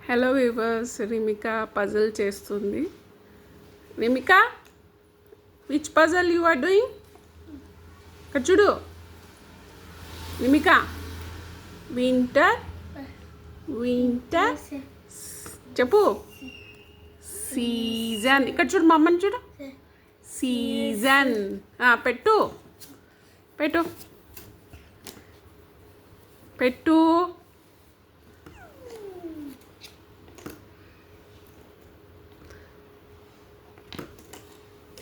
Hello viewers, Rimika puzzle చేస్తుంది. Rimika, which puzzle you are doing? ఇక్కడ చూడు. రిమిక, వింటర్ వింటర్ చెప్పు. సీజన్. ఇక్కడ చూడు, మా అమ్మని చూడు. సీజన్. పెట్టు పెట్టు పెట్టు.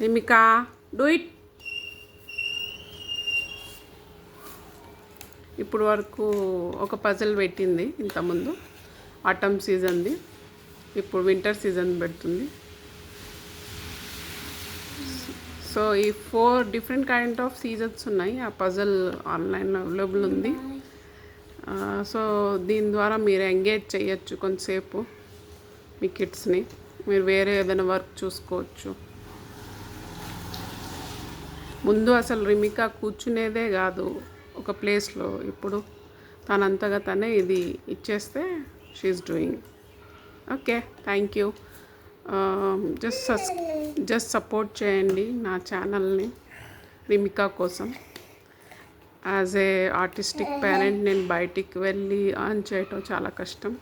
Rimika, do it. ఇప్పుడు వరకు ఒక పజల్ పెట్టింది ఇంతకుముందు, ఆటమ్ సీజన్ది. ఇప్పుడు వింటర్ సీజన్ పెడుతుంది. సో ఈ 4 డిఫరెంట్ కైండ్ ఆఫ్ సీజన్స్ ఉన్నాయి. ఆ పజల్ ఆన్లైన్లో అవైలబుల్ ఉంది. సో దీని ద్వారా మీరు ఎంగేజ్ చేయొచ్చు కొంతసేపు మీ కిడ్స్ని. మీరు వేరే ఏదైనా వర్క్ చూసుకోవచ్చు. ముందు అసలు రిమిక కూర్చునేదే కాదు ఒక ప్లేస్లో. ఇప్పుడు తనంతగా తనే ఇది ఇచ్చేస్తే she's doing. Okay, thank you. Just support చేయండి నా ఛానల్ని రిమిక కోసం. యాజ్ ఏ ఆర్టిస్టిక్ పేరెంట్ నేను బయటికి వెళ్ళి ఆన్ చేయటం చాలా కష్టం.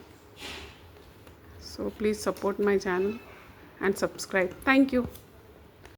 So please support my channel and subscribe. Thank you.